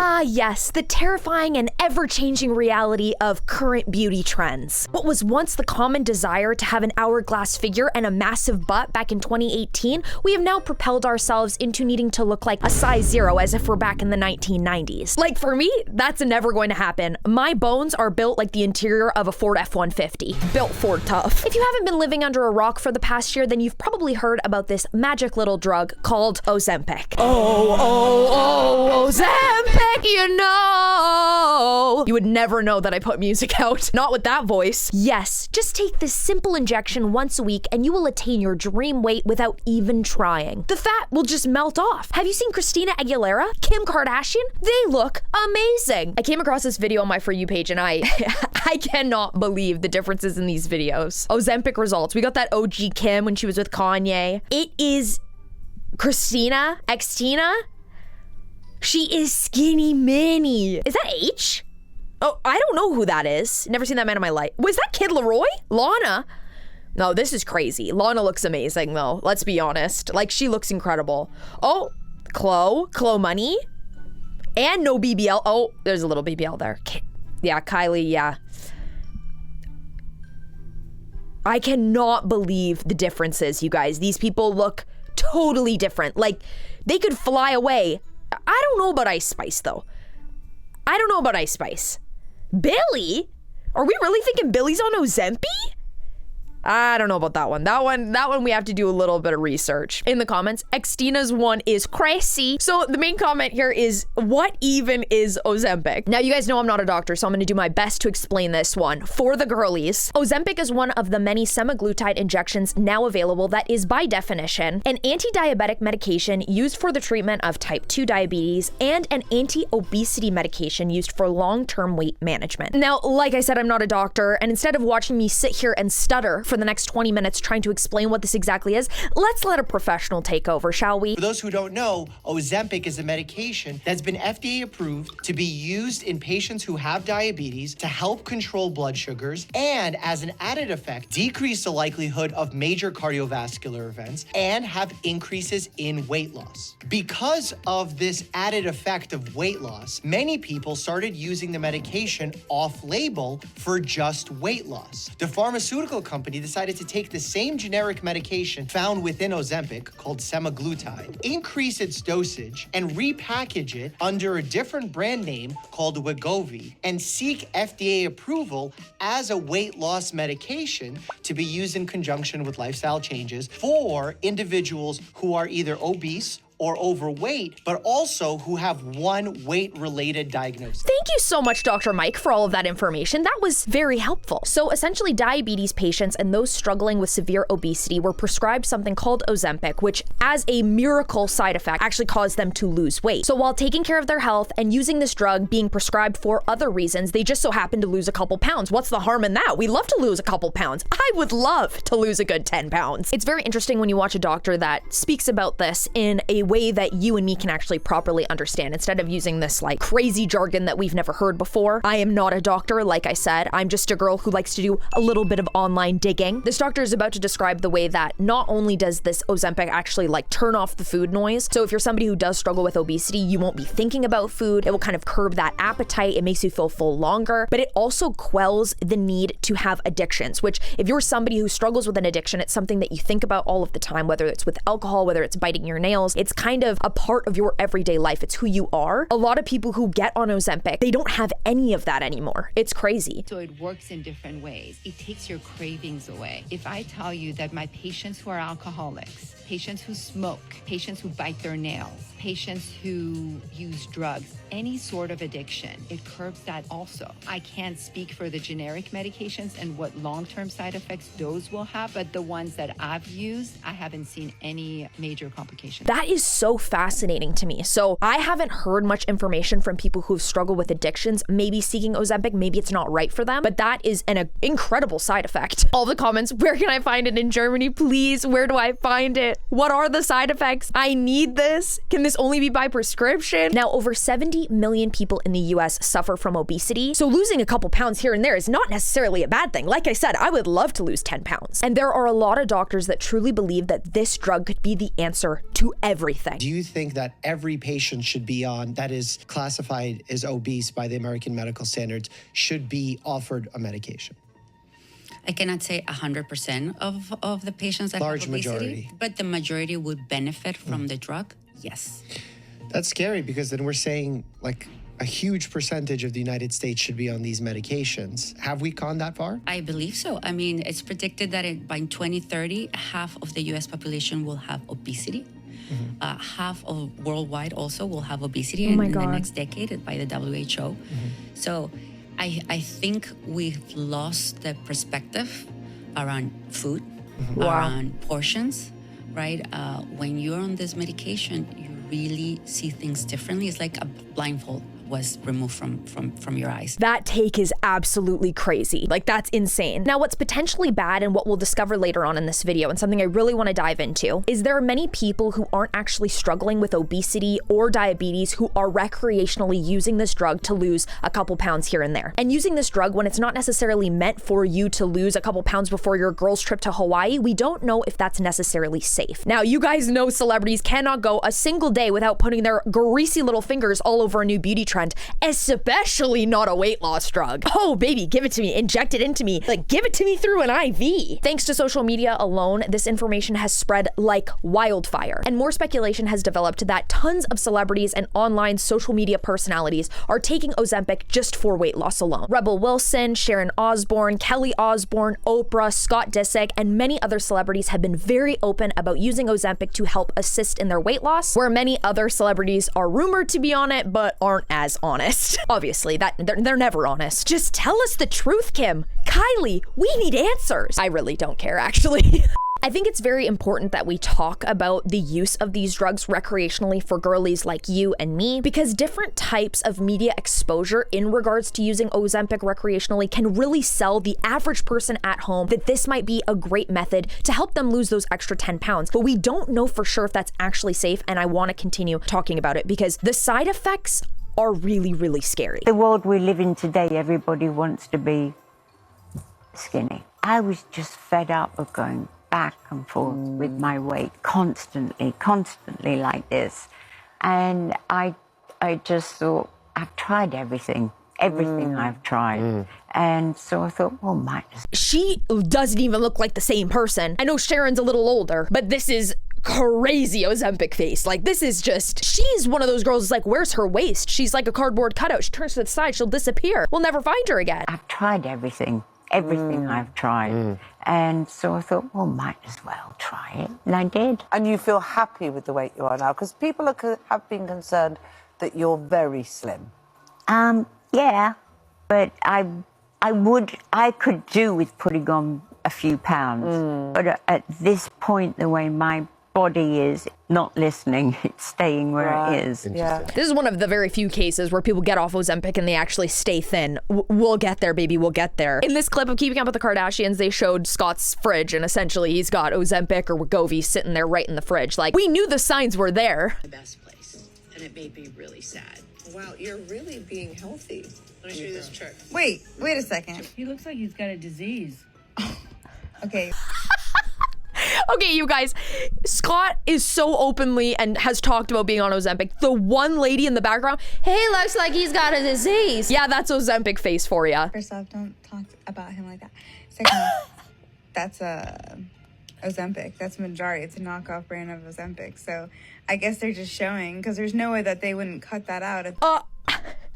Ah, yes, the terrifying and ever-changing reality of current beauty trends. What was once the common desire to have an hourglass figure and a massive butt back in 2018, we have now propelled ourselves into needing to look like a size 0 as if we're back in the 1990s. Like for me, that's never going to happen. My bones are built like the interior of a Ford F-150. Built Ford tough. If you haven't been living under a rock for the past year, then you've probably heard about this magic little drug called Ozempic. Oh, Ozempic, you know. You would never know that I put music out. Not with that voice. Yes, just take this simple injection once a week and you will attain your dream weight without even trying. The fat will just melt off. Have you seen Christina Aguilera? Kim Kardashian? They look amazing. I came across this video on my For You page and I cannot believe the differences in these videos. Ozempic results. We got that OG Kim when she was with Kanye. It is Christina Xtina. She is skinny mini. Is that H? Oh, I don't know who that is. Never seen that man in my life. Was that Kid Leroy? Lana? No, this is crazy. Lana looks amazing though. Let's be honest. Like she looks incredible. Oh, Chloe Money. And no BBL. Oh, there's a little BBL there. Yeah, Kylie, yeah. I cannot believe the differences, you guys. These people look totally different. Like, they could fly away. I don't know about Ice Spice, though. I don't know about Ice Spice. Billy? Are we really thinking Billy's on Ozempic? I don't know about that one. That one we have to do a little bit of research. In the comments, Xtina's one is crazy. So the main comment here is, what even is Ozempic? Now you guys know I'm not a doctor, so I'm gonna do my best to explain this one. For the girlies, Ozempic is one of the many semaglutide injections now available that is by definition an anti-diabetic medication used for the treatment of type 2 diabetes and an anti-obesity medication used for long-term weight management. Now, like I said, I'm not a doctor, and instead of watching me sit here and stutter for the next 20 minutes trying to explain what this exactly is, let's let a professional take over, shall we? For those who don't know, Ozempic is a medication that's been FDA approved to be used in patients who have diabetes to help control blood sugars and, as an added effect, decrease the likelihood of major cardiovascular events and have increases in weight loss. Because of this added effect of weight loss, many people started using the medication off-label for just weight loss. The pharmaceutical company decided to take the same generic medication found within Ozempic, called semaglutide, increase its dosage, and repackage it under a different brand name called Wegovy, and seek FDA approval as a weight loss medication to be used in conjunction with lifestyle changes for individuals who are either obese or overweight, but also who have one weight-related diagnosis. Thank you so much, Dr. Mike, for all of that information. That was very helpful. So essentially, diabetes patients and those struggling with severe obesity were prescribed something called Ozempic, which as a miracle side effect actually caused them to lose weight. So while taking care of their health and using this drug being prescribed for other reasons, they just so happened to lose a couple pounds. What's the harm in that? We love to lose a couple pounds. I would love to lose a good 10 pounds. It's very interesting when you watch a doctor that speaks about this in a way that you and me can actually properly understand instead of using this like crazy jargon that we've never heard before. I am not a doctor, like I said. I'm just a girl who likes to do a little bit of online digging. This doctor is about to describe the way that not only does this Ozempic actually like turn off the food noise. So if you're somebody who does struggle with obesity, you won't be thinking about food. It will kind of curb that appetite. It makes you feel full longer, but it also quells the need to have addictions, which if you're somebody who struggles with an addiction, it's something that you think about all of the time, whether it's with alcohol, whether it's biting your nails. It's kind of a part of your everyday life. It's who you are. A lot of people who get on Ozempic, they don't have any of that anymore. It's crazy. So it works in different ways. It takes your cravings away. If I tell you that my patients who are alcoholics, patients who smoke, patients who bite their nails, patients who use drugs, any sort of addiction, it curbs that also. I can't speak for the generic medications and what long-term side effects those will have, but the ones that I've used, I haven't seen any major complications. That is so fascinating to me. So I haven't heard much information from people who've struggled with addictions, maybe seeking Ozempic, maybe it's not right for them, but that is an incredible side effect. All the comments, where can I find it in Germany, please? Where do I find it? What are the side effects? I need this. Can this only be by prescription? Now, over 70 million people in the US suffer from obesity, so losing a couple pounds here and there is not necessarily a bad thing. Like I said, I would love to lose 10 pounds. And there are a lot of doctors that truly believe that this drug could be the answer to everything. Do you think that every patient should be on, that is classified as obese by the American medical standards, should be offered a medication? I cannot say 100% of the patients that Large have obesity, majority. but the majority would benefit from the drug, yes. That's scary because then we're saying like a huge percentage of the United States should be on these medications. Have we gone that far? I believe so. I mean, it's predicted that by 2030, half of the US population will have obesity. Half of worldwide also will have obesity in the next decade by the WHO. So I think we've lost the perspective around food, around portions, right? When you're on this medication, you really see things differently. It's like a blindfold was removed from your eyes. That take is absolutely crazy. Like, that's insane. Now, what's potentially bad and what we'll discover later on in this video, and something I really want to dive into, is there are many people who aren't actually struggling with obesity or diabetes who are recreationally using this drug to lose a couple pounds here and there. And using this drug when it's not necessarily meant for you to lose a couple pounds before your girl's trip to Hawaii, we don't know if that's necessarily safe. Now, you guys know celebrities cannot go a single day without putting their greasy little fingers all over a new beauty trend, especially not a weight loss drug. Oh, baby, give it to me, inject it into me, like give it to me through an IV. Thanks to social media alone, this information has spread like wildfire. And more speculation has developed that tons of celebrities and online social media personalities are taking Ozempic just for weight loss alone. Rebel Wilson, Sharon Osbourne, Kelly Osbourne, Oprah, Scott Disick, and many other celebrities have been very open about using Ozempic to help assist in their weight loss, where many other celebrities are rumored to be on it, but aren't as honest. Obviously, that they're never honest. Just tell us the truth, Kim. Kylie, we need answers. I really don't care, actually. I think it's very important that we talk about the use of these drugs recreationally for girlies like you and me, because different types of media exposure in regards to using Ozempic recreationally can really sell the average person at home that this might be a great method to help them lose those extra 10 pounds. But we don't know for sure if that's actually safe, and I want to continue talking about it because the side effects are really, really scary. The world we live in today, everybody wants to be skinny. I was just fed up of going back and forth with my weight constantly like this. And I just thought, I've tried everything I've tried. And so I thought, well, might as well. She doesn't even look like the same person. I know Sharon's a little older, but this is crazy Ozempic face. Like, this is just, she's one of those girls who's like, where's her waist? She's like a cardboard cutout. She turns to the side, she'll disappear. We'll never find her again. I've tried everything I've tried. And so I thought, well, might as well try it. And I did. And you feel happy with the weight you are now? Because people have been concerned that you're very slim. Yeah, but I could do with putting on a few pounds. But at this point, the way my body is not listening, it's staying where it is. Yeah. This is one of the very few cases where people get off Ozempic and they actually stay thin. We'll get there, baby, we'll get there. In this clip of Keeping Up with the Kardashians, they showed Scott's fridge, and essentially he's got Ozempic or Wegovy sitting there right in the fridge. Like, we knew the signs were there. The best place, and it made me really sad. Wow, you're really being healthy. Let me show you this chart. Wait a second. He looks like he's got a disease. Okay. Okay, you guys, Scott is so openly and has talked about being on Ozempic. The one lady in the background, hey, looks like he's got a disease. Yeah, that's Ozempic face for you. First off, don't talk about him like that. Second off, that's Ozempic. That's Manjari. It's a knockoff brand of Ozempic. So I guess they're just showing, because there's no way that they wouldn't cut that out.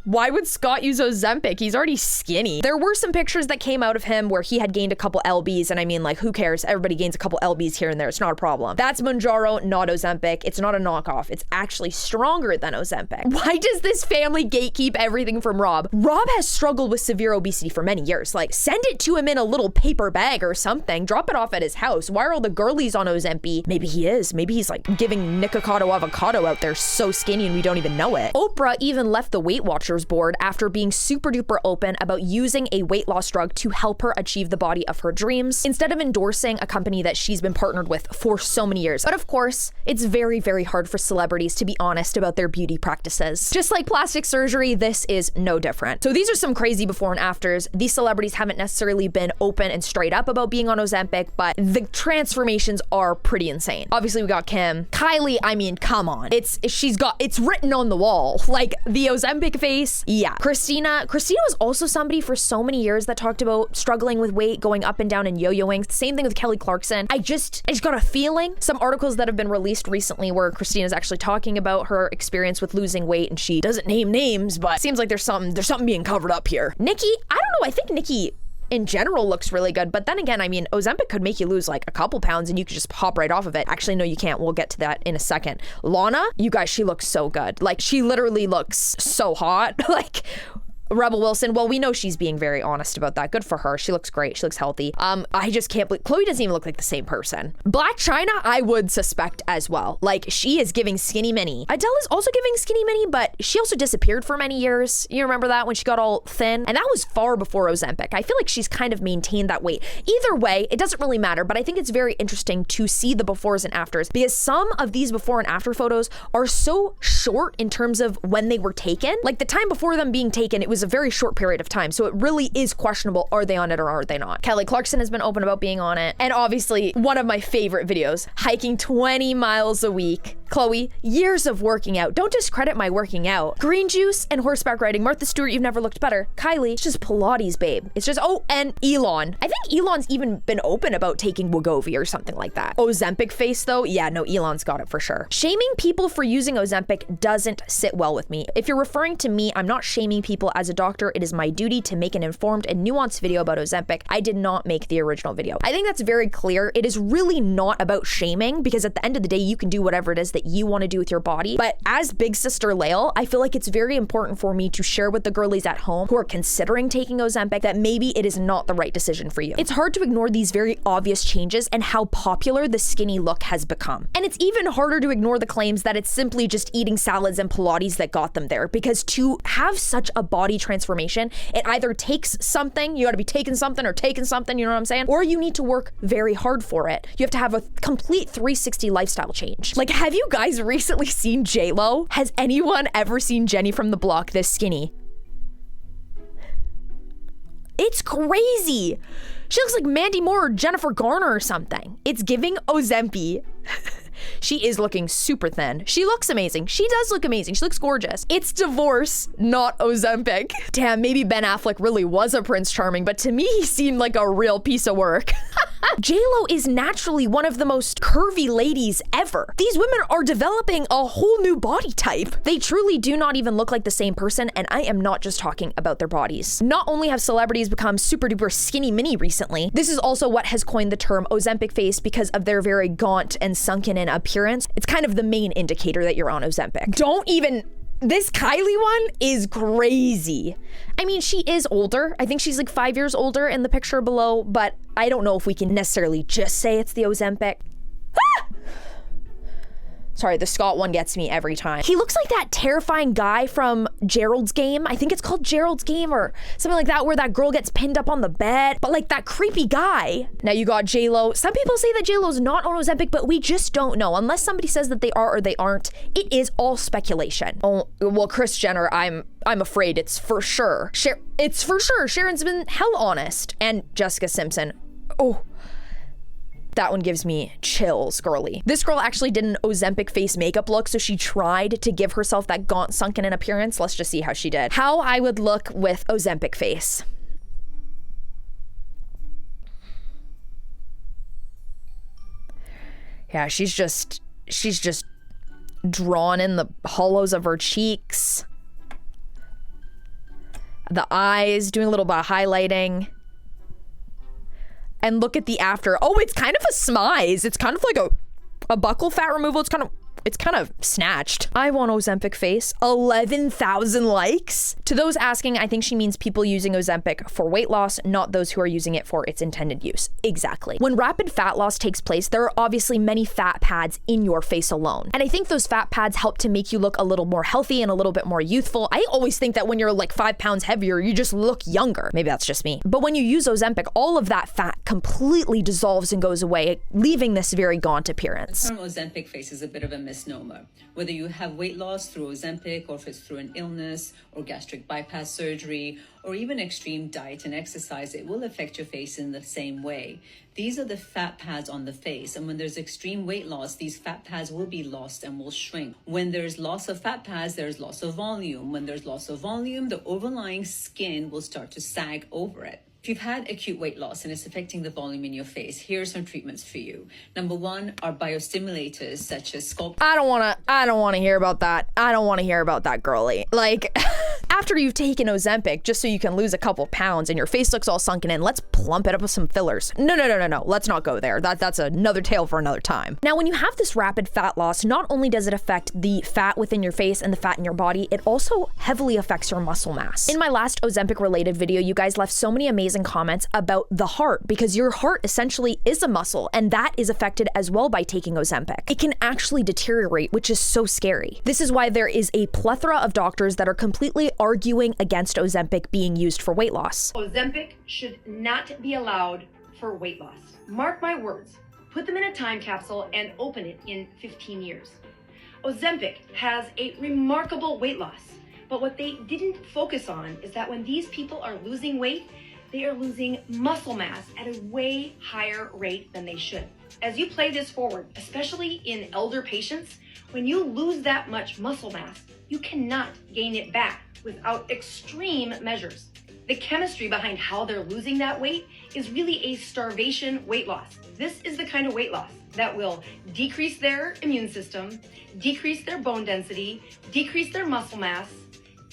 Why would Scott use Ozempic? He's already skinny. There were some pictures that came out of him where he had gained a couple lbs, and I mean, like, who cares? Everybody gains a couple lbs here and there. It's not a problem. That's Mounjaro, not Ozempic. It's not a knockoff. It's actually stronger than Ozempic. Why does this family gatekeep everything from Rob? Rob has struggled with severe obesity for many years. Like, send it to him in a little paper bag or something. Drop it off at his house. Why are all the girlies on Ozempic? Maybe he is. Maybe he's like giving Nikocado avocado out there so skinny and we don't even know it. Oprah even left the Weight Watchers doctor's board after being super duper open about using a weight loss drug to help her achieve the body of her dreams, instead of endorsing a company that she's been partnered with for so many years. But of course, it's very, very hard for celebrities to be honest about their beauty practices. Just like plastic surgery, this is no different. So these are some crazy before and afters. These celebrities haven't necessarily been open and straight up about being on Ozempic, but the transformations are pretty insane. Obviously, we got Kim. Kylie, I mean, come on. It's written on the wall. Like, the Ozempic face. Yeah. Christina was also somebody for so many years that talked about struggling with weight, going up and down and yo-yoing. Same thing with Kelly Clarkson. I just got a feeling. Some articles that have been released recently where Christina's actually talking about her experience with losing weight, and she doesn't name names, but it seems like there's something being covered up here. Nikki, I don't know. I think Nikki in general looks really good, but then again, I mean, Ozempic could make you lose like a couple pounds and you could just hop right off of it. Actually, no, you can't. We'll get to that in a second. Lana, you guys, she looks so good. Like, she literally looks so hot. Like, Rebel Wilson, well, we know she's being very honest about that. Good for her. She looks great. She looks healthy. I just can't believe Chloe doesn't even look like the same person. Black China, I would suspect as well. Like, she is giving skinny mini. Adele is also giving skinny mini, but she also disappeared for many years. You remember that when she got all thin? And that was far before Ozempic. I feel like she's kind of maintained that weight. Either way, it doesn't really matter, but I think it's very interesting to see the befores and afters, because some of these before and after photos are so short in terms of when they were taken. Like, the time before them being taken, it was a very short period of time. So it really is questionable. Are they on it or are they not? Kelly Clarkson has been open about being on it. And obviously, one of my favorite videos, hiking 20 miles a week. Chloe, years of working out. Don't discredit my working out. Green juice and horseback riding. Martha Stewart, you've never looked better. Kylie, it's just Pilates, babe. It's just, oh, and Elon. I think Elon's even been open about taking Wegovy or something like that. Ozempic face though, yeah, no, Elon's got it for sure. Shaming people for using Ozempic doesn't sit well with me. If you're referring to me, I'm not shaming people. As a doctor, it is my duty to make an informed and nuanced video about Ozempic. I did not make the original video. I think that's very clear. It is really not about shaming, because at the end of the day, you can do whatever it is that you want to do with your body. But as big sister Lael, I feel like it's very important for me to share with the girlies at home who are considering taking Ozempic that maybe it is not the right decision for you. It's hard to ignore these very obvious changes and how popular the skinny look has become. And it's even harder to ignore the claims that it's simply just eating salads and Pilates that got them there, because to have such a body transformation, it either takes something, you gotta be taking something or taking something, you know what I'm saying? Or you need to work very hard for it. You have to have a complete 360 lifestyle change. Like, have you guys recently seen J-Lo? Has anyone ever seen Jenny from the Block this skinny? It's crazy. She looks like Mandy Moore or Jennifer Garner or something. It's giving Ozempic. She is looking super thin. She looks amazing. She does look amazing. She looks gorgeous. It's divorce, not Ozempic. Damn, maybe Ben Affleck really was a Prince Charming, but to me, he seemed like a real piece of work. J-Lo is naturally one of the most curvy ladies ever. These women are developing a whole new body type. They truly do not even look like the same person, and I am not just talking about their bodies. Not only have celebrities become super duper skinny mini recently, this is also what has coined the term Ozempic face because of their very gaunt and sunken in appearance. It's kind of the main indicator that you're on Ozempic. This Kylie one is crazy. I mean, she is older. I think she's like 5 years older in the picture below, but I don't know if we can necessarily just say it's the Ozempic. Ah! Sorry, the Scott one gets me every time. He looks like that terrifying guy from Gerald's Game. I think it's called Gerald's Game or something like that, where that girl gets pinned up on the bed, but like that creepy guy. Now you got J-Lo. Some people say that J-Lo's not on Ozempic, but we just don't know. Unless somebody says that they are or they aren't, it is all speculation. Oh, well, Kris Jenner, I'm afraid it's for sure. It's for sure. Sharon's been hell honest. And Jessica Simpson. Oh, that one gives me chills, girly. This girl actually did an Ozempic face makeup look, so she tried to give herself that gaunt, sunken in appearance. Let's just see how she did. How I would look with Ozempic face. Yeah, she's just drawn in the hollows of her cheeks. The eyes, doing a little bit of highlighting. And look at the after. Oh, it's kind of a smize. It's kind of like a buccal fat removal. It's kind of it's kind of snatched. I want Ozempic face. 11,000 likes. To those asking, I think she means people using Ozempic for weight loss, not those who are using it for its intended use. Exactly. When rapid fat loss takes place, there are obviously many fat pads in your face alone. And I think those fat pads help to make you look a little more healthy and a little bit more youthful. I always think that when you're like 5 pounds heavier, you just look younger. Maybe that's just me. But when you use Ozempic, all of that fat completely dissolves and goes away, leaving this very gaunt appearance. The term Ozempic face is a bit of a misnomer. Whether you have weight loss through Ozempic, or if it's through an illness or gastric bypass surgery, or even extreme diet and exercise, it will affect your face in the same way. These are the fat pads on the face, and when there's extreme weight loss, these fat pads will be lost and will shrink. When there's loss of fat pads, there's loss of volume. When there's loss of volume, the overlying skin will start to sag over it. If you've had acute weight loss and it's affecting the volume in your face, here are some treatments for you. Number one are biostimulators such as sculpt. I don't want to hear about that. I don't want to hear about that, girly. Like, after you've taken Ozempic just so you can lose a couple pounds and your face looks all sunken in, let's plump it up with some fillers. No. Let's not go there. That's another tale for another time. Now, when you have this rapid fat loss, not only does it affect the fat within your face and the fat in your body, it also heavily affects your muscle mass. In my last Ozempic related video, you guys left so many amazing comments about the heart, because your heart essentially is a muscle, and that is affected as well by taking Ozempic. It can actually deteriorate, which is so scary. This is why there is a plethora of doctors that are completely arguing against Ozempic being used for weight loss. Ozempic should not be allowed for weight loss. Mark my words. Put them in a time capsule and open it in 15 years. Ozempic has a remarkable weight loss, but what they didn't focus on is that when these people are losing weight, they are losing muscle mass at a way higher rate than they should. As you play this forward, especially in elder patients, when you lose that much muscle mass, you cannot gain it back without extreme measures. The chemistry behind how they're losing that weight is really a starvation weight loss. This is the kind of weight loss that will decrease their immune system, decrease their bone density, decrease their muscle mass,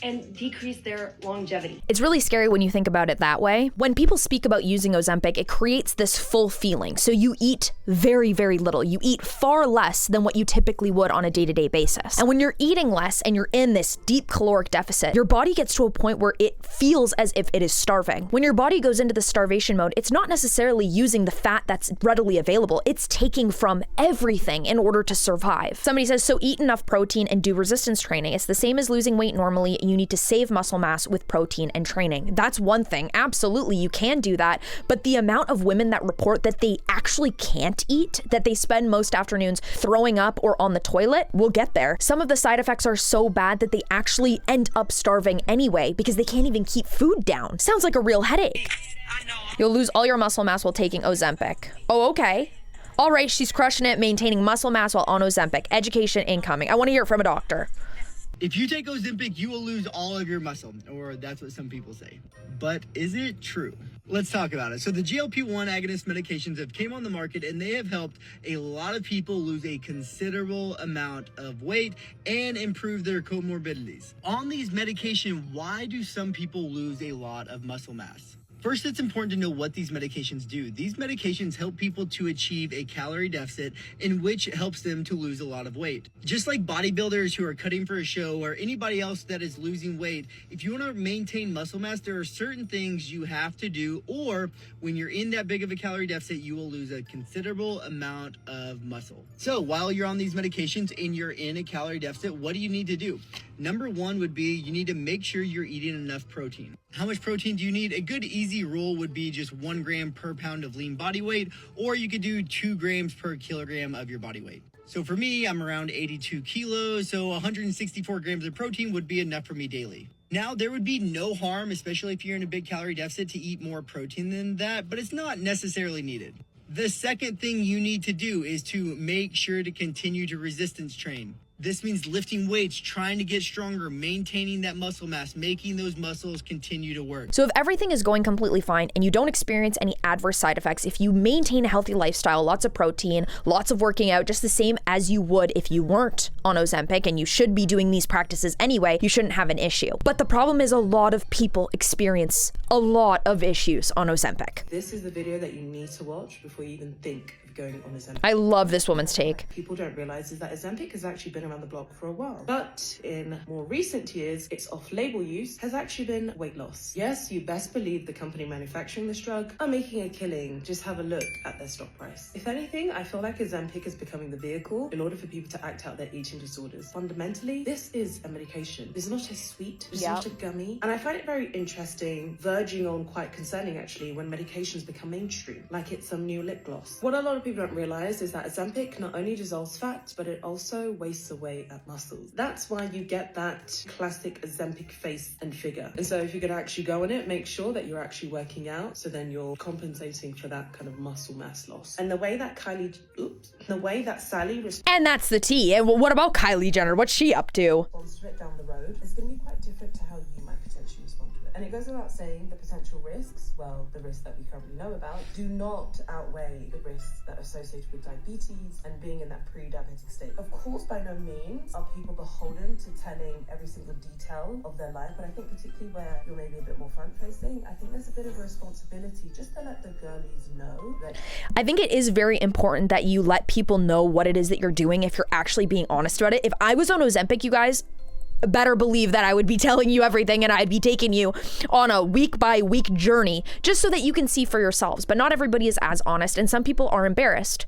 and decrease their longevity. It's really scary when you think about it that way. When people speak about using Ozempic, it creates this full feeling. So you eat very, very little. You eat far less than what you typically would on a day-to-day basis. And when you're eating less and you're in this deep caloric deficit, your body gets to a point where it feels as if it is starving. When your body goes into the starvation mode, it's not necessarily using the fat that's readily available. It's taking from everything in order to survive. Somebody says, so eat enough protein and do resistance training. It's the same as losing weight normally. You need to save muscle mass with protein and training. That's one thing. Absolutely, you can do that. But the amount of women that report that they actually can't eat, that they spend most afternoons throwing up or on the toilet, we'll get there. Some of the side effects are so bad that they actually end up starving anyway because they can't even keep food down. Sounds like a real headache. You'll lose all your muscle mass while taking Ozempic. Oh, okay. All right, she's crushing it, maintaining muscle mass while on Ozempic. Education incoming. I want to hear it from a doctor. If you take Ozempic, you will lose all of your muscle, or that's what some people say. But is it true? Let's talk about it. So the GLP-1 agonist medications have came on the market, and they have helped a lot of people lose a considerable amount of weight and improve their comorbidities. On these medications, why do some people lose a lot of muscle mass? First, it's important to know what these medications do. These medications help people to achieve a calorie deficit, in which helps them to lose a lot of weight. Just like bodybuilders who are cutting for a show or anybody else that is losing weight, if you want to maintain muscle mass, there are certain things you have to do, or when you're in that big of a calorie deficit, you will lose a considerable amount of muscle. So while you're on these medications and you're in a calorie deficit, what do you need to do? Number one would be you need to make sure you're eating enough protein. How much protein do you need? A good easy rule would be just 1 gram per pound of lean body weight, or you could do 2 grams per kilogram of your body weight. So for me, I'm around 82 kilos, so 164 grams of protein would be enough for me daily. Now, there would be no harm, especially if you're in a big calorie deficit, to eat more protein than that, but it's not necessarily needed. The second thing you need to do is to make sure to continue to resistance train. This means lifting weights, trying to get stronger, maintaining that muscle mass, making those muscles continue to work. So if everything is going completely fine and you don't experience any adverse side effects, if you maintain a healthy lifestyle, lots of protein, lots of working out, just the same as you would if you weren't on Ozempic, and you should be doing these practices anyway, you shouldn't have an issue. But the problem is a lot of people experience a lot of issues on Ozempic. This is the video that you need to watch before you even think of going on Ozempic. I love this woman's take. People don't realize is that Ozempic has actually been around the block for a while. But in more recent years, its off-label use has actually been weight loss. Yes, you best believe the company manufacturing this drug are making a killing. Just have a look at their stock price. If anything, I feel like Ozempic is becoming the vehicle in order for people to act out their eating disorders. Fundamentally, this is a medication. It's not a sweet, it's not a gummy. And I find it very interesting, verging on quite concerning actually, when medications become mainstream, like it's some new lip gloss. What a lot of people don't realize is that Ozempic not only dissolves fat, but it also wastes away at muscles. That's why you get that classic Ozempic face and figure. And so if you're gonna actually go on it, make sure that you're actually working out, so then you're compensating for that kind of muscle mass loss. And the way that Sally and that's the tea. And what about Kylie Jenner? What's she up to? responds to it down the road is going to be quite different to how you might potentially respond to it. And it goes without saying the potential risks, well, the risks that we currently know about, do not outweigh the risks that are associated with diabetes and being in that pre-diabetic state. Of course, by no means are people beholden to telling every single detail of their life, but I think particularly where you're maybe a bit more front-facing, I think there's a bit of a responsibility just to let the girlies know that... I think it is very important that you let people know what it is that you're doing if you're actually being honest about it. If I was on Ozempic, you guys, better believe that I would be telling you everything and I'd be taking you on a week by week journey just so that you can see for yourselves. But not everybody is as honest, and some people are embarrassed.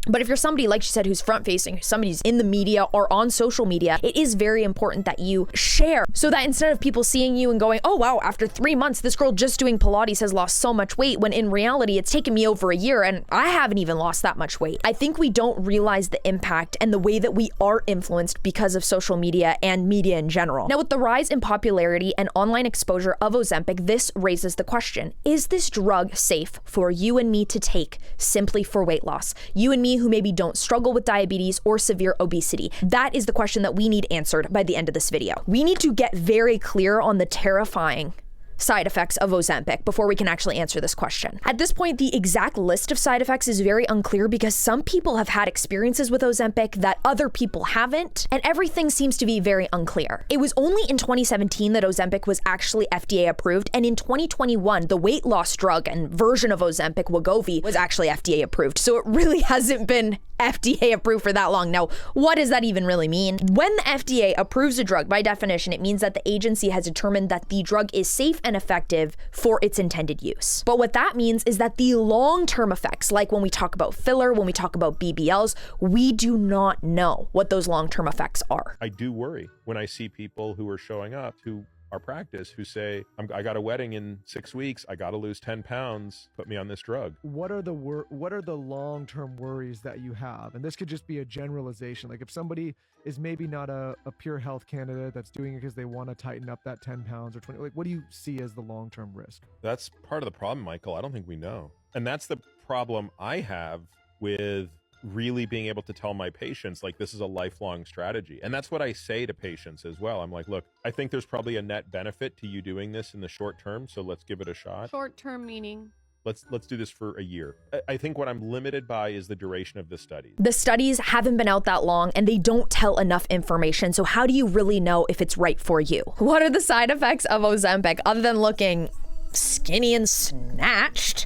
But if you're somebody, like she said, who's front-facing, somebody who's in the media or on social media, it is very important that you share so that instead of people seeing you and going, oh, wow, after 3 months, this girl just doing Pilates has lost so much weight, when in reality, it's taken me over a year and I haven't even lost that much weight. I think we don't realize the impact and the way that we are influenced because of social media and media in general. Now, with the rise in popularity and online exposure of Ozempic, this raises the question, is this drug safe for you and me to take simply for weight loss? You and me who maybe don't struggle with diabetes or severe obesity? That is the question that we need answered by the end of this video. We need to get very clear on the terrifying side effects of Ozempic before we can actually answer this question. At this point, the exact list of side effects is very unclear because some people have had experiences with Ozempic that other people haven't, and everything seems to be very unclear. It was only in 2017 that Ozempic was actually FDA approved, and in 2021, the weight loss drug and version of Ozempic, Wegovy, was actually FDA approved. So it really hasn't been FDA approved for that long. Now, what does that even really mean? When the FDA approves a drug, by definition, it means that the agency has determined that the drug is safe and effective for its intended use. But what that means is that the long-term effects, like when we talk about filler, when we talk about BBLs, we do not know what those long-term effects are. I do worry when I see people who are showing up to our practice who say, I got a wedding in 6 weeks, I got to lose 10 pounds, put me on this drug. What are the long-term worries that you have? And this could just be a generalization. Like if somebody is maybe not a pure health candidate that's doing it because they want to tighten up that 10 pounds or 20, like what do you see as the long-term risk? That's part of the problem, Michael. I don't think we know. And that's the problem I have with really being able to tell my patients, like, this is a lifelong strategy. And that's what I say to patients as well. I'm like, look, I think there's probably a net benefit to you doing this in the short term, so let's give it a shot. Short term meaning? Let's do this for a year. I think what I'm limited by is the duration of the study. The studies haven't been out that long and they don't tell enough information. So how do you really know if it's right for you? What are the side effects of Ozempic other than looking skinny and snatched?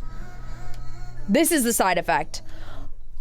This is the side effect.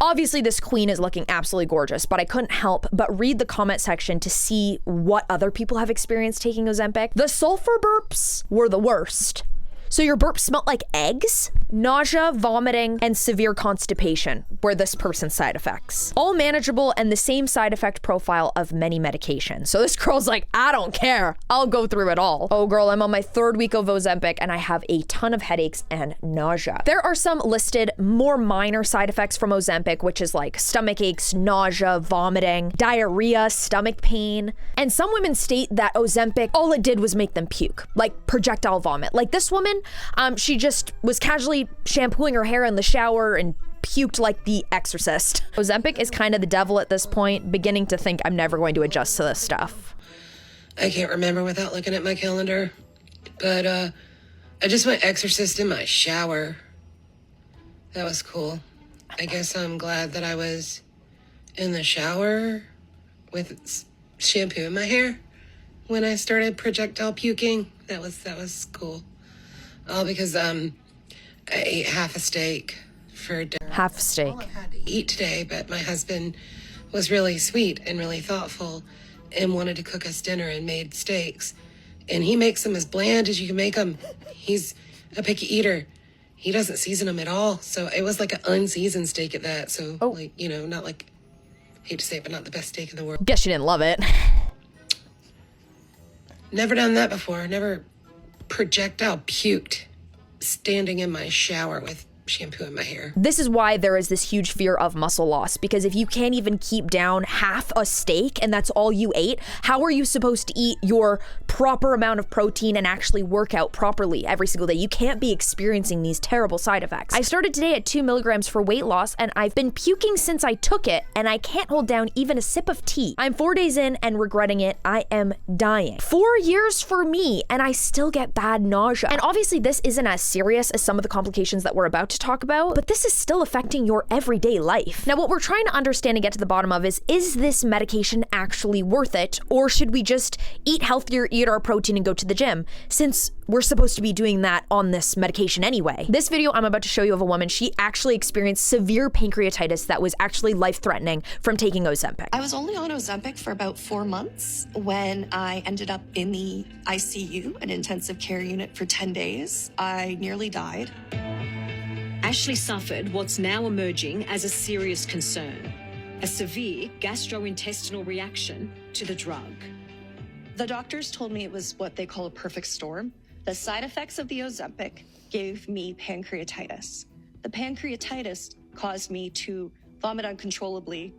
Obviously, this queen is looking absolutely gorgeous, but I couldn't help but read the comment section to see what other people have experienced taking Ozempic. The sulfur burps were the worst. So your burps smelled like eggs? Nausea, vomiting, and severe constipation were this person's side effects. All manageable and the same side effect profile of many medications. So this girl's like, I don't care. I'll go through it all. Oh girl, I'm on my 3rd week of Ozempic and I have a ton of headaches and nausea. There are some listed more minor side effects from Ozempic, which is like stomach aches, nausea, vomiting, diarrhea, stomach pain. And some women state that Ozempic, all it did was make them puke, like projectile vomit. Like this woman, she just was casually shampooing her hair in the shower and puked like The Exorcist. Ozempic is kind of the devil at this point, beginning to think I'm never going to adjust to this stuff. I can't remember without looking at my calendar, but I just went exorcist in my shower. That was cool. I guess I'm glad that I was in the shower with shampoo in my hair when I started projectile puking. That was cool. All because I ate half a steak for dinner. half steak. Eat today, but my husband was really sweet and really thoughtful and wanted to cook us dinner and made steaks. And he makes them as bland as you can make them. He's a picky eater. He doesn't season them at all. So it was like an unseasoned steak at that. So, like, you know, not like, hate to say it, but not the best steak in the world. Guess you didn't love it. Never done that before. Never projectile puked standing in my shower with shampoo in my hair. This is why there is this huge fear of muscle loss, because if you can't even keep down half a steak and that's all you ate, how are you supposed to eat your proper amount of protein and actually work out properly every single day? You can't be experiencing these terrible side effects. I started today at 2 milligrams for weight loss, and I've been puking since I took it, and I can't hold down even a sip of tea. I'm 4 days in and regretting it. I am dying. 4 years for me, and I still get bad nausea. And obviously this isn't as serious as some of the complications that we're about to talk about, but this is still affecting your everyday life. Now, what we're trying to understand and get to the bottom of is this medication actually worth it, or should we just eat healthier, eat our protein, and go to the gym, since we're supposed to be doing that on this medication anyway? This video I'm about to show you of a woman, she actually experienced severe pancreatitis that was actually life-threatening from taking Ozempic. I was only on Ozempic for about 4 months when I ended up in the ICU, an intensive care unit, for 10 days. I nearly died. Ashley suffered what's now emerging as a serious concern, a severe gastrointestinal reaction to the drug. The doctors told me it was what they call a perfect storm. The side effects of the Ozempic gave me pancreatitis. The pancreatitis caused me to vomit uncontrollably.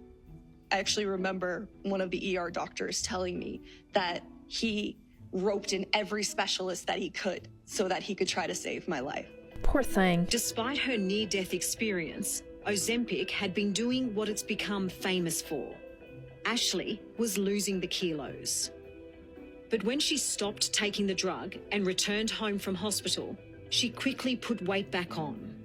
I actually remember one of the ER doctors telling me that he roped in every specialist that he could so that he could try to save my life. Poor thing. Despite her near-death experience, Ozempic had been doing what it's become famous for. Ashley was losing the kilos. But when she stopped taking the drug and returned home from hospital, she quickly put weight back on.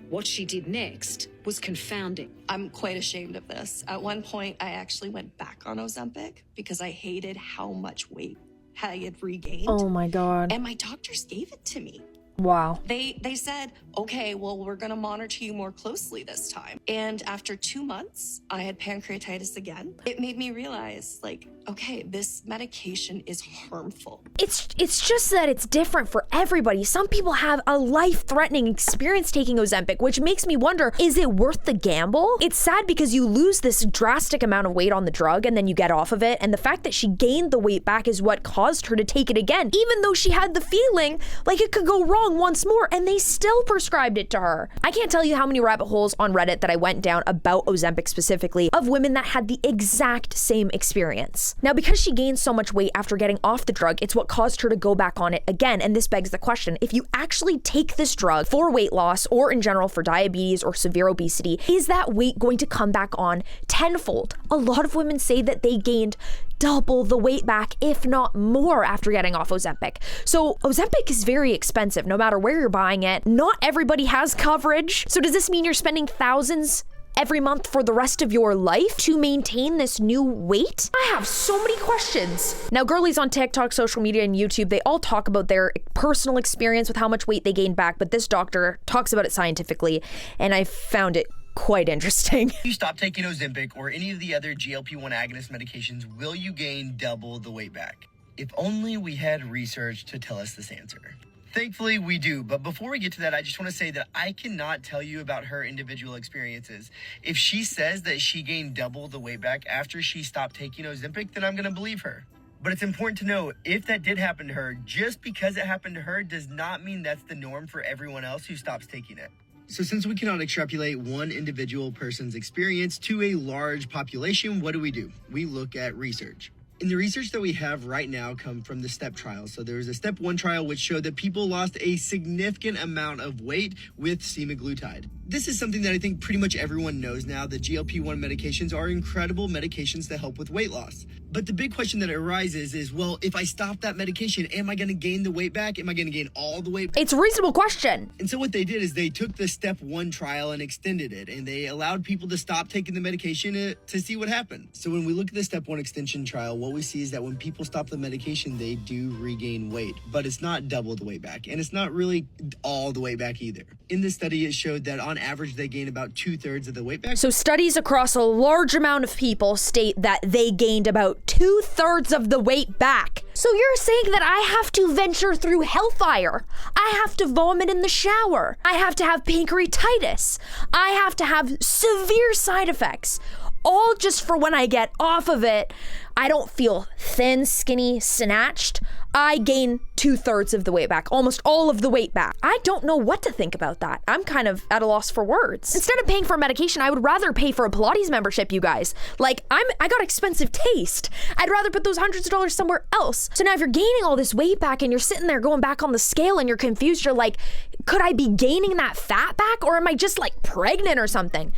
What she did next was confounding. I'm quite ashamed of this. At one point, I actually went back on Ozempic because I hated how much weight I had regained. Oh my God. And my doctors gave it to me. Wow. They said, okay, well, we're going to monitor you more closely this time. And after 2 months, I had pancreatitis again. It made me realize, like, okay, this medication is harmful. It's just that it's different for everybody. Some people have a life-threatening experience taking Ozempic, which makes me wonder, is it worth the gamble? It's sad because you lose this drastic amount of weight on the drug and then you get off of it. And the fact that she gained the weight back is what caused her to take it again, even though she had the feeling like it could go wrong once more, and they still prescribed it to her. I can't tell you how many rabbit holes on Reddit that I went down about Ozempic specifically of women that had the exact same experience. Now, because she gained so much weight after getting off the drug, it's what caused her to go back on it again. And this begs the question, if you actually take this drug for weight loss or in general for diabetes or severe obesity, is that weight going to come back on tenfold? A lot of women say that they gained double the weight back, if not more, after getting off Ozempic. So Ozempic is very expensive, no matter where you're buying it. Not everybody has coverage. So does this mean you're spending thousands every month for the rest of your life to maintain this new weight? I have so many questions. Now, girlies on TikTok, social media, and YouTube, they all talk about their personal experience with how much weight they gained back, but this doctor talks about it scientifically, and I found it quite interesting. If you stop taking Ozempic or any of the other GLP-1 agonist medications, will you gain double the weight back? If only we had research to tell us this answer. Thankfully, we do. But before we get to that, I just want to say that I cannot tell you about her individual experiences. If she says that she gained double the weight back after she stopped taking Ozempic, then I'm going to believe her. But it's important to know, if that did happen to her, just because it happened to her does not mean that's the norm for everyone else who stops taking it. So since we cannot extrapolate one individual person's experience to a large population, what do? We look at research. And the research that we have right now come from the STEP trial. So there was a step 1 trial which showed that people lost a significant amount of weight with semaglutide. This is something that I think pretty much everyone knows now. The GLP-1 medications are incredible medications to help with weight loss. But the big question that arises is, well, if I stop that medication, am I going to gain the weight back? Am I going to gain all the weight back? It's a reasonable question. And so what they did is they took the step 1 trial and extended it, and they allowed people to stop taking the medication to see what happened. So when we look at the step 1 extension trial, what we see is that when people stop the medication, they do regain weight, but it's not double the way back, and it's not really all the way back either. In this study, it showed that on average, they gain about 2/3 of the weight back. So studies across a large amount of people state that they gained about 2/3 of the weight back. So you're saying that I have to venture through hellfire. I have to vomit in the shower. I have to have pancreatitis. I have to have severe side effects. All just for when I get off of it, I don't feel thin, skinny, snatched. I gain 2/3 of the weight back, almost all of the weight back. I don't know what to think about that. I'm kind of at a loss for words. Instead of paying for medication, I would rather pay for a Pilates membership, you guys. Like, I got expensive taste. I'd rather put those hundreds of dollars somewhere else. So now if you're gaining all this weight back and you're sitting there going back on the scale and you're confused, you're like, could I be gaining that fat back, or am I just like pregnant or something?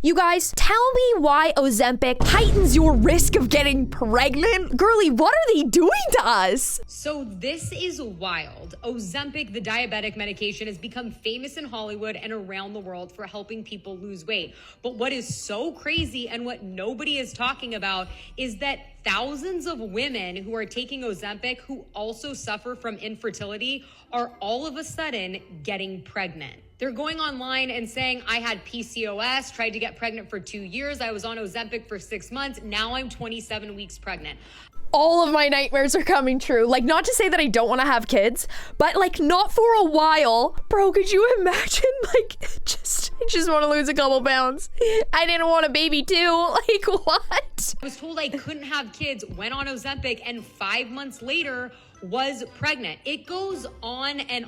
You guys, tell me why Ozempic heightens your risk of getting pregnant. Girly, what are they doing to us? So this is wild. Ozempic, the diabetic medication, has become famous in Hollywood and around the world for helping people lose weight. But what is so crazy and what nobody is talking about is that thousands of women who are taking Ozempic who also suffer from infertility are all of a sudden getting pregnant. They're going online and saying, I had PCOS, tried to get pregnant for 2 years. I was on Ozempic for 6 months. Now I'm 27 weeks pregnant. All of my nightmares are coming true. Like, not to say that I don't want to have kids, but like not for a while. Bro, could you imagine? Like, I just want to lose a couple pounds. I didn't want a baby too. Like, what? I was told I couldn't have kids, went on Ozempic, and 5 months later was pregnant. It goes on, and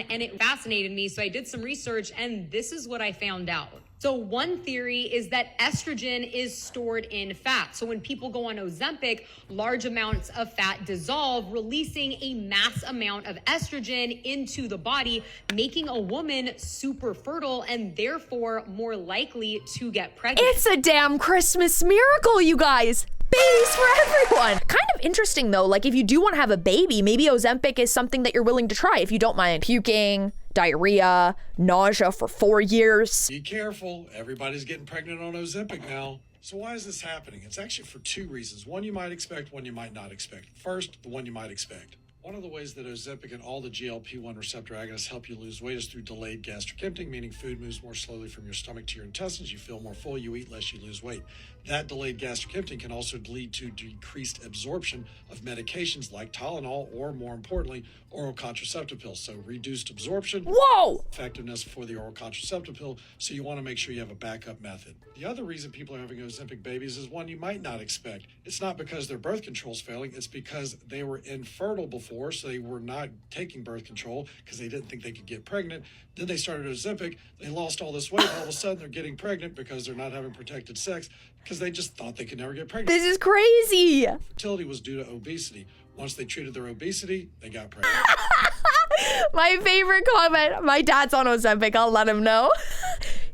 it fascinated me. So I did some research, and this is what I found out. So one theory is that estrogen is stored in fat. So when people go on Ozempic, large amounts of fat dissolve, releasing a mass amount of estrogen into the body, making a woman super fertile and therefore more likely to get pregnant. It's a damn Christmas miracle, you guys. Babies for everyone. Kind of interesting though, like if you do want to have a baby, maybe Ozempic is something that you're willing to try if you don't mind puking, diarrhea, nausea for 4 years. Be careful, everybody's getting pregnant on Ozempic now. So why is this happening? It's actually for 2 reasons. One you might expect, one you might not expect. First, the one you might expect. One of the ways that Ozempic and all the GLP-1 receptor agonists help you lose weight is through delayed gastric emptying, meaning food moves more slowly from your stomach to your intestines. You feel more full, you eat less, you lose weight. That delayed gastric emptying can also lead to decreased absorption of medications like Tylenol or, more importantly, oral contraceptive pills. So reduced absorption, whoa, effectiveness for the oral contraceptive pill. So you want to make sure you have a backup method. The other reason people are having Ozempic babies is one you might not expect. It's not because their birth control is failing. It's because they were infertile before, so they were not taking birth control because they didn't think they could get pregnant. Then they started Ozempic. They lost all this weight. All of a sudden, they're getting pregnant because they're not having protected sex because they just thought they could never get pregnant. This is crazy. Fertility was due to obesity. Once they treated their obesity, they got pregnant. My favorite comment. My dad's on Ozempic. I'll let him know.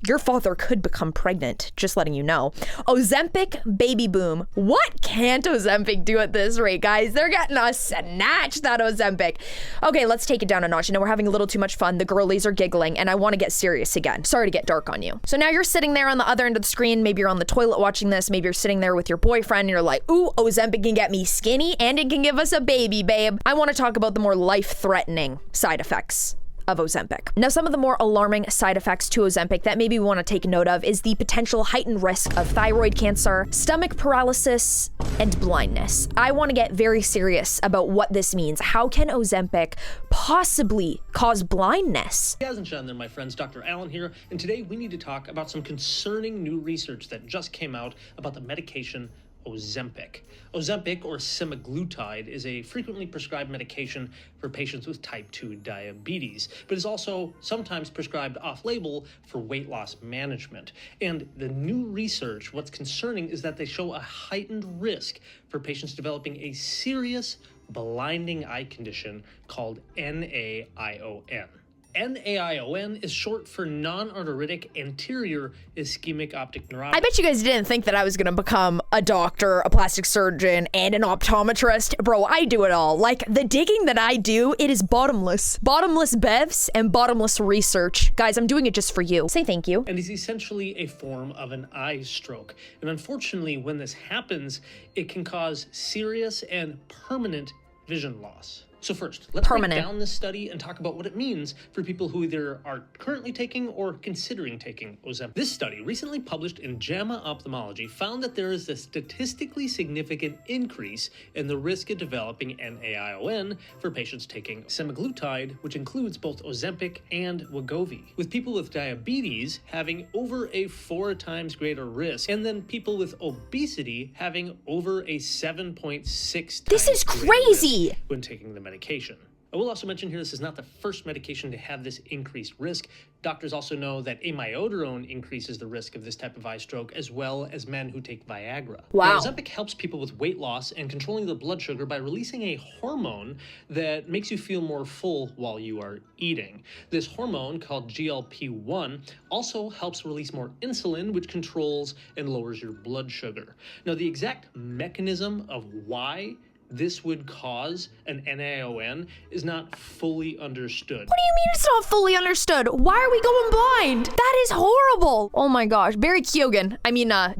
Your father could become pregnant, just letting you know. Ozempic baby boom. What can't Ozempic do at this rate, guys? They're getting us snatched, that Ozempic. Okay, let's take it down a notch. You know, we're having a little too much fun. The girlies are giggling, and I want to get serious again. Sorry to get dark on you. So now you're sitting there on the other end of the screen. Maybe you're on the toilet watching this. Maybe you're sitting there with your boyfriend, and you're like, ooh, Ozempic can get me skinny, and it can give us a baby, babe. I want to talk about the more life-threatening side effects of Ozempic. Now, some of the more alarming side effects to Ozempic that maybe we want to take note of is the potential heightened risk of thyroid cancer, stomach paralysis, and blindness. I want to get very serious about what this means. How can Ozempic possibly cause blindness? Gastrointestinal, there, my friends, Dr. Allen here, and today we need to talk about some concerning new research that just came out about the medication Ozempic. Ozempic, or semaglutide, is a frequently prescribed medication for patients with type 2 diabetes, but is also sometimes prescribed off-label for weight loss management. And the new research, what's concerning is that they show a heightened risk for patients developing a serious blinding eye condition called NAION. NAION is short for non-arteritic anterior ischemic optic neuropathy. I bet you guys didn't think that I was gonna become a doctor, a plastic surgeon, and an optometrist. Bro, I do it all. Like, the digging that I do, it is bottomless. Bottomless bevs and bottomless research. Guys, I'm doing it just for you. Say thank you. And is essentially a form of an eye stroke. And unfortunately, when this happens, it can cause serious and permanent vision loss. So first, let's break down this study and talk about what it means for people who either are currently taking or considering taking Ozempic. This study, recently published in JAMA Ophthalmology, found that there is a statistically significant increase in the risk of developing NAION for patients taking semaglutide, which includes both Ozempic and Wegovy, with people with diabetes having over a 4 times greater risk, and then people with obesity having over a 7.6 times This is crazy! when taking the medication. I will also mention here, this is not the first medication to have this increased risk. Doctors also know that amiodarone increases the risk of this type of eye stroke, as well as men who take Viagra. Wow. Now, Ozempic helps people with weight loss and controlling their blood sugar by releasing a hormone that makes you feel more full while you are eating. This hormone, called GLP-1, also helps release more insulin, which controls and lowers your blood sugar. Now, the exact mechanism of why this would cause an NAION is not fully understood. What do you mean it's not fully understood? Why are we going blind? That is horrible. Oh my gosh, Barry Keoghan,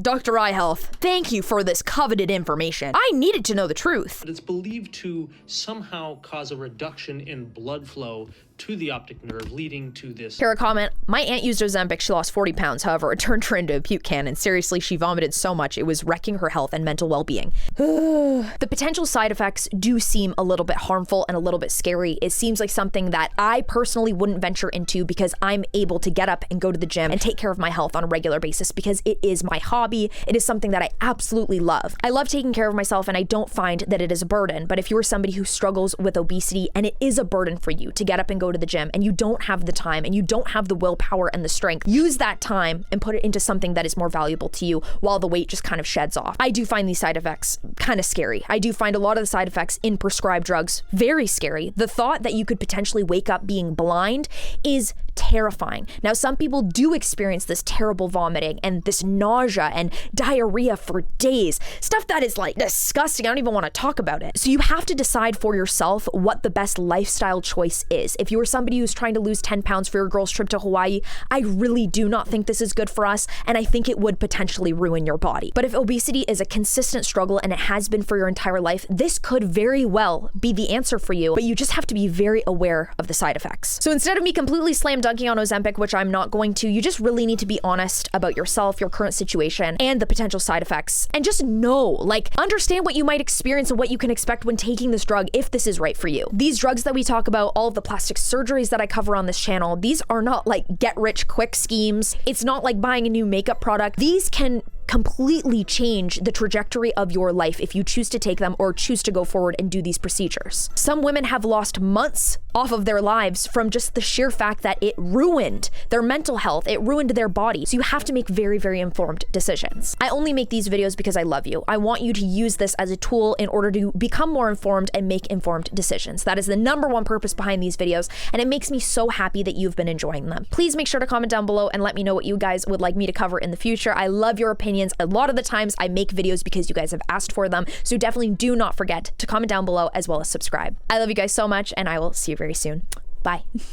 Dr. Eye Health, thank you for this coveted information. I needed to know the truth. But it's believed to somehow cause a reduction in blood flow to the optic nerve, leading to this. Here a comment, my aunt used Ozempic, she lost 40 pounds, however, it turned her into a puke cannon. Seriously, she vomited so much, it was wrecking her health and mental well-being. The potential side effects do seem a little bit harmful and a little bit scary. It seems like something that I personally wouldn't venture into because I'm able to get up and go to the gym and take care of my health on a regular basis because it is my hobby. It is something that I absolutely love. I love taking care of myself and I don't find that it is a burden, but if you are somebody who struggles with obesity and it is a burden for you to get up and go to the gym and you don't have the time and you don't have the willpower and the strength, use that time and put it into something that is more valuable to you while the weight just kind of sheds off. I do find these side effects kind of scary. I do find a lot of the side effects in prescribed drugs very scary. The thought that you could potentially wake up being blind is terrifying. Now, some people do experience this terrible vomiting and this nausea and diarrhea for days. Stuff that is like disgusting. I don't even want to talk about it. So you have to decide for yourself what the best lifestyle choice is. If you are somebody who's trying to lose 10 pounds for your girl's trip to Hawaii, I really do not think this is good for us, and I think it would potentially ruin your body. But if obesity is a consistent struggle and it has been for your entire life, this could very well be the answer for you, but you just have to be very aware of the side effects. So instead of me completely slam dunking on Ozempic, which I'm not going to, you just really need to be honest about yourself, your current situation, and the potential side effects. And just understand what you might experience and what you can expect when taking this drug if this is right for you. These drugs that we talk about, all of the plastic surgeries that I cover on this channel, these are not like get-rich-quick schemes. It's not like buying a new makeup product. These can completely change the trajectory of your life if you choose to take them or choose to go forward and do these procedures. Some women have lost months off of their lives from just the sheer fact that it ruined their mental health, it ruined their body. So you have to make very, very informed decisions. I only make these videos because I love you. I want you to use this as a tool in order to become more informed and make informed decisions. That is the #1 purpose behind these videos, and it makes me so happy that you've been enjoying them. Please make sure to comment down below and let me know what you guys would like me to cover in the future. I love your opinions. A lot of the times I make videos because you guys have asked for them, so definitely do not forget to comment down below as well as subscribe. I love you guys so much, and I will see you very soon. Bye.